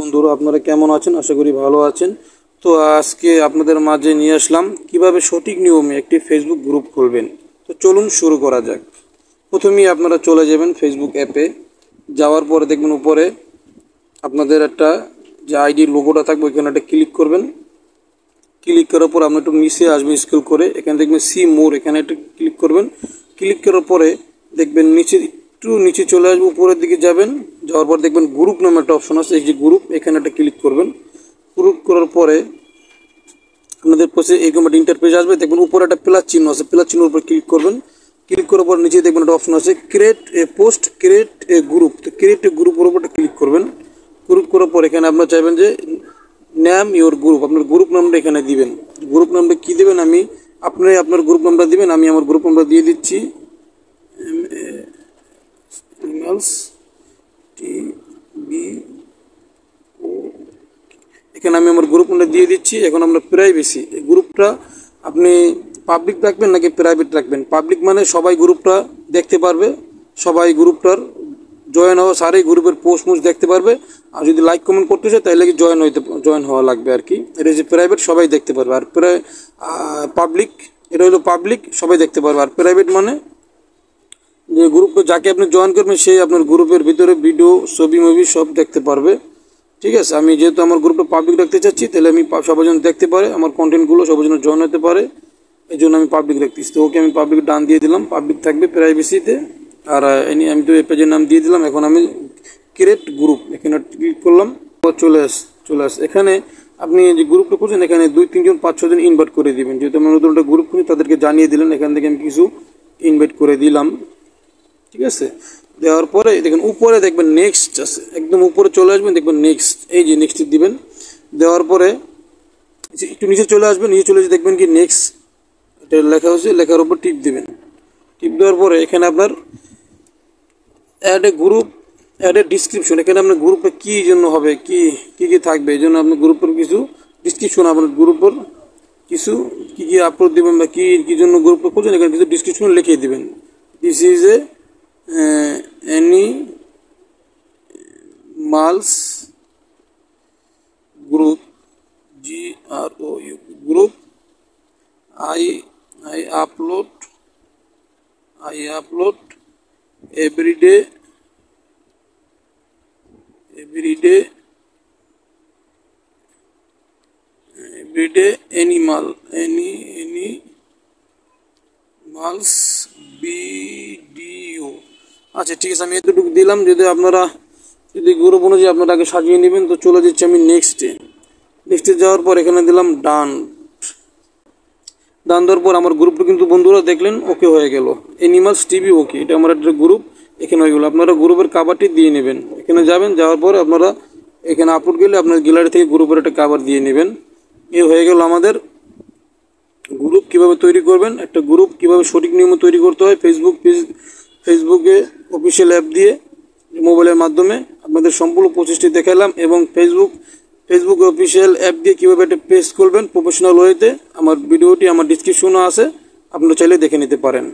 বন্ধুরা আপনারা কেমন আছেন? আশা করি ভালো আছেন। তো আজকে আপনাদের মাঝে নিয়ে আসলাম কিভাবে সঠিক নিয়মে একটি ফেসবুক গ্রুপ খুলবেন। তো চলুন শুরু করা যাক। প্রথমেই আপনারা চলে যাবেন ফেসবুক অ্যাপে। যাওয়ার পরে দেখবেন উপরে আপনাদের একটা যে আইডির লোগোটা থাকবে ওইখানে একটা ক্লিক করবেন। ক্লিক করার পর আপনি একটু নিচে আসবে স্ক্রল করে, এখানে দেখবেন সি মোর, এখানে একটা ক্লিক করবেন। ক্লিক করার পরে দেখবেন একটু নিচে চলে আসবে, উপরের দিকে যাবেন। যাওয়ার পর দেখবেন গ্রুপ নামে একটা অপশন আছে, এই যে গ্রুপ, এখানে একটা ক্লিক করবেন। গ্রুপ করার পরে আপনাদের পাশে এরকম একটা ইন্টারফেস আসবে। দেখবেন উপরে একটা প্লাস চিহ্ন আছে, প্লাস চিহ্নের উপর ক্লিক করবেন। ক্লিক করার পর নিচে দেখবেন একটা অপশন আছে create a post, create a group. তো ক্রিয়েট এ গ্রুপের উপর ক্লিক করবেন। গ্রুপ করার পর এখানে আপনার চাইবেন যে নেম ইওর গ্রুপ, আপনার গ্রুপ নামটা এখানে দিবেন। গ্রুপ নামটা কী দেবেন, আপনি আপনার গ্রুপ নামটা দিবেন, আমি আমার গ্রুপ নামটা দিয়ে দিচ্ছি এখানে আমি আমার গ্রুপ নামটা দিয়ে দিচ্ছি। এখন আমরা প্রাইভেসি, এই গ্রুপটা আপনি পাবলিক রাখবেন নাকি প্রাইভেট রাখবেন। পাবলিক মানে সবাই গ্রুপটা দেখতে পারবে, সবাই গ্রুপটার জয়েন হওয়া, সারি গ্রুপের পোস্ট মোস্ট দেখতে পারবে। আর যদি লাইক কমেন্ট করতে চায় তাহলে কি জয়েন হওয়া লাগবে আর কি। এটা যে প্রাইভেট সবাই দেখতে পারবে, আর পাবলিক এটা হলো পাবলিক, সবাই দেখতে পারবে। আর প্রাইভেট মানে যে গ্রুপে যাকে আপনি জয়েন করবেন সেই আপনার গ্রুপের ভিতরে ভিডিও, ছবি মুভি সব দেখতে পারবে। ঠিক আছে, আমি যেহেতু আমার গ্রুপটা পাবলিক রাখতে চাচ্ছি, তাহলে আমি সবাই যেন দেখতে পারে, আমার কন্টেন্টগুলো সবাই যেন জয়েন হতে পারে, এই জন্য আমি পাবলিক রাখতেছি। তো ওকে আমি পাবলিক ডান দিয়ে দিলাম, পাবলিক থাকবে প্রাইভেসিতে। আর আমি তো এই পেজের নাম দিয়ে দিলাম। এখন আমি ক্রিয়েট গ্রুপ এখানে ক্লিক করলাম, চলে আস। এখানে আপনি যে গ্রুপটা করছেন এখানে 2-3 জন 5-6 জন ইনভাইট করে দিবেন। যেহেতু আমি নতুন একটা গ্রুপ খুঁজি তাদেরকে জানিয়ে দিলেন, এখান থেকে আমি কিছু ইনভাইট করে দিলাম। ঠিক আছে, দেওয়ার পরে দেখবেন উপরে দেখবেন নেক্সট আছে, একদম উপরে চলে আসবেন, দেখবেন নেক্সট, এই যে নেক্সট দিবেন। দেওয়ার পরে একটু নিচে চলে আসবেন, নিচে চলে এসে দেখবেন কি নেক্সট এটা লেখা হচ্ছে, লেখার উপর টিপ দিবেন। টিপ দেওয়ার পরে এখানে আপনার add a group, add a description, এখানে আপনার গ্রুপে কী জন্য হবে, কি থাকবে, এই জন্য আপনার গ্রুপের কিছু ডিসক্রিপশন, আপনার গ্রুপের কিছু কী আপলোড দেবেন বা কী জন্য গ্রুপটা করছেন, এখানে কিছু ডিসক্রিপশন লিখিয়ে দেবেন। This is a animals group, GROUP group. I upload every day animals video। আচ্ছা ঠিক আছে, আমি এতটুকু দিলাম। যদি আপনারা গ্রুপ অনুযায়ী আপনারা আগে সাজিয়ে নেবেন। তো চলে যাচ্ছি আমি নেক্সটে যাওয়ার পর এখানে দিলাম ডান দেওয়ার পর আমার গ্রুপটা কিন্তু বন্ধুরা দেখলেন ওকে হয়ে গেল, অ্যানিমালস টিভি ওকে, এটা আমার একটা গ্রুপ এখানে হয়ে গেলো। আপনারা গ্রুপের কাভারটি দিয়ে নেবেন, এখানে যাবেন, যাওয়ার পর আপনারা এখানে আপলোড গেলে আপনার গ্যালারি থেকে গ্রুপের একটা কাভার দিয়ে নেবেন। এ হয়ে গেল আমাদের গ্রুপ কিভাবে তৈরি করবেন। একটা গ্রুপ কিভাবে সঠিক নিয়মে তৈরি করতে হয় ফেসবুকে অফিসিয়াল অ্যাপ দিয়ে মোবাইলের মাধ্যমে আপনাদের সম্পূর্ণ প্রসেসটি দেখালাম। এবং ফেসবুক অফিসিয়াল অ্যাপ দিয়ে কীভাবে একটা পেজ খুলবেন প্রফেশনাল ওয়েতে, আমার ভিডিওটি আমার ডিসক্রিপশনে আছে, আপনারা চাইলে দেখে নিতে পারেন।